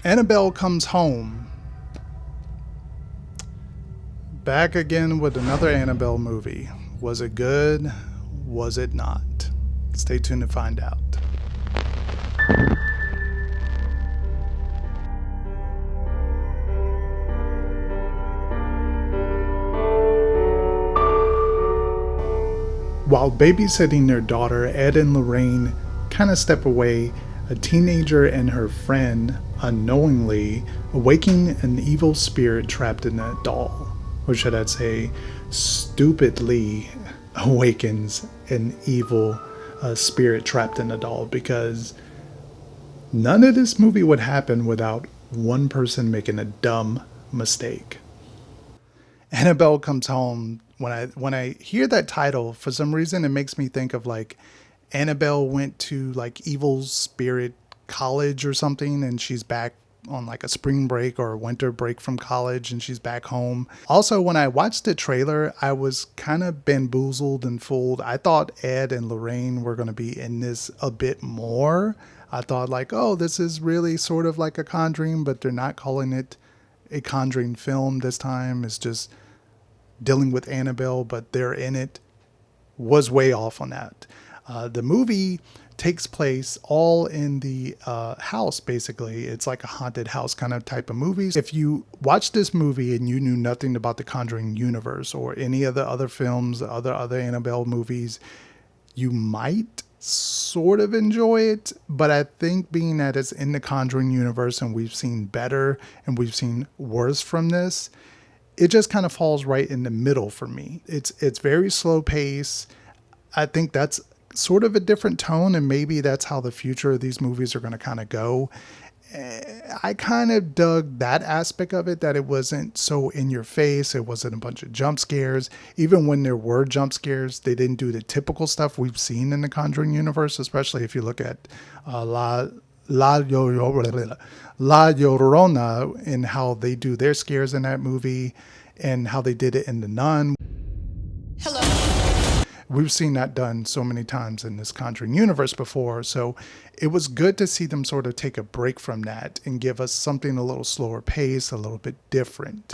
Annabelle Comes Home. Back again with another Annabelle movie. Was it good? Was it not? Stay tuned to find out. While babysitting their daughter, Ed and Lorraine kind of step away. A teenager and her friend unknowingly awaken an evil spirit trapped in a doll. Or should I say, stupidly awakens an evil spirit trapped in a doll, because none of this movie would happen without one person making a dumb mistake. Annabelle Comes Home. When I hear that title, for some reason it makes me think of like Annabelle went to like evil spirit college or something, and she's back on like a spring break or a winter break from college, and she's back home. Also, when I watched the trailer, I was kind of bamboozled and fooled. I thought Ed and Lorraine were going to be in this a bit more. I thought like, oh, this is really sort of like a Conjuring, but they're not calling it a Conjuring film this time. It's just dealing with Annabelle, but they're in it. Was way off on that. The movie takes place all in the house, basically. It's like a haunted house kind of type of movies. If you watch this movie and you knew nothing about the Conjuring universe or any of the other films, other Annabelle movies, you might sort of enjoy it. But I think being that it's in the Conjuring universe and we've seen better and we've seen worse from this, it just kind of falls right in the middle for me. It's very slow pace. I think that's sort of a different tone, and maybe that's how the future of these movies are going to kind of go. I kind of dug that aspect of it, that it wasn't so in your face. It wasn't a bunch of jump scares. Even when there were jump scares, they didn't do the typical stuff we've seen in the Conjuring universe, especially if you look at La Llorona and how they do their scares in that movie and how they did it in The Nun. Hello. We've seen that done so many times in this Conjuring universe before, so it was good to see them sort of take a break from that and give us something a little slower pace, a little bit different.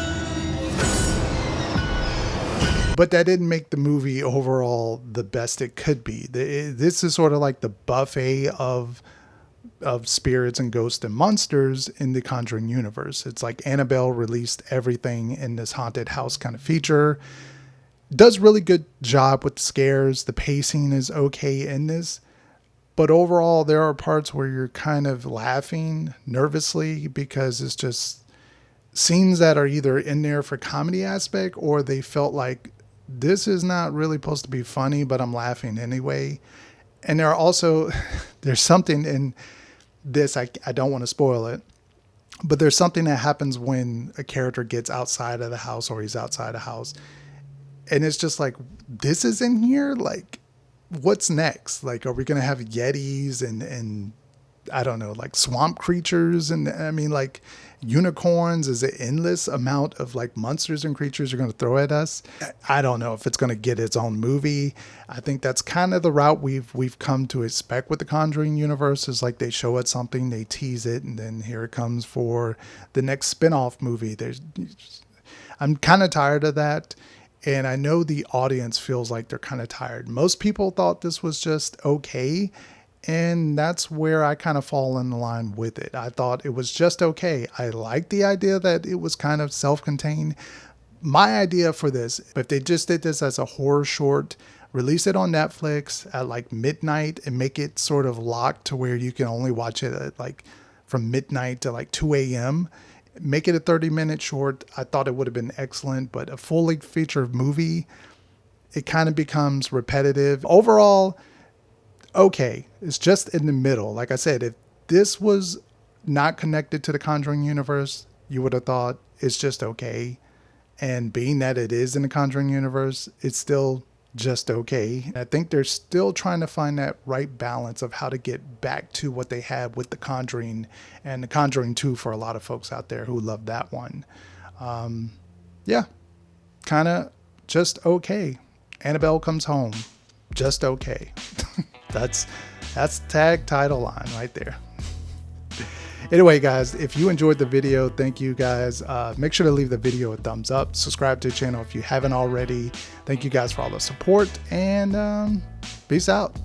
But that didn't make the movie overall the best it could be. This is sort of like the buffet of spirits and ghosts and monsters in the Conjuring universe. It's like Annabelle released everything in this haunted house kind of feature. Does really good job with the scares. The pacing is okay in this. But overall, there are parts where you're kind of laughing nervously because it's just scenes that are either in there for comedy aspect or they felt like this is not really supposed to be funny, but I'm laughing anyway. And there are also, there's something in this, I don't want to spoil it, but there's something that happens when a character gets outside of the house or he's outside a house. And it's just like, this is in here? Like, what's next? Like, are we going to have Yetis and I don't know, like swamp creatures? And I mean, like unicorns? Is it endless amount of like monsters and creatures you're going to throw at us? I don't know if it's going to get its own movie. I think that's kind of the route we've come to expect with the Conjuring universe, is like they show it something, they tease it, and then here it comes for the next spin-off movie. I'm kind of tired of that. And I know the audience feels like they're kind of tired. Most people thought this was just okay. And that's where I kind of fall in line with it. I thought it was just okay. I liked the idea that it was kind of self-contained. My idea for this, if they just did this as a horror short, release it on Netflix at like midnight and make it sort of locked to where you can only watch it at like from midnight to like 2 a.m., make it a 30-minute short. I thought it would have been excellent, but a full-length feature movie, it kind of becomes repetitive. Overall, okay. It's just in the middle. Like I said, if this was not connected to the Conjuring universe, you would have thought it's just okay. And being that it is in the Conjuring universe, it's still just okay. I think they're still trying to find that right balance of how to get back to what they had with The Conjuring and The Conjuring 2 for a lot of folks out there who love that one. Yeah, kind of just okay. Annabelle Comes Home, just okay. That's the tag title line right there. Anyway, guys, if you enjoyed the video, thank you guys. Make sure to leave the video a thumbs up. Subscribe to the channel if you haven't already. Thank you guys for all the support, and peace out.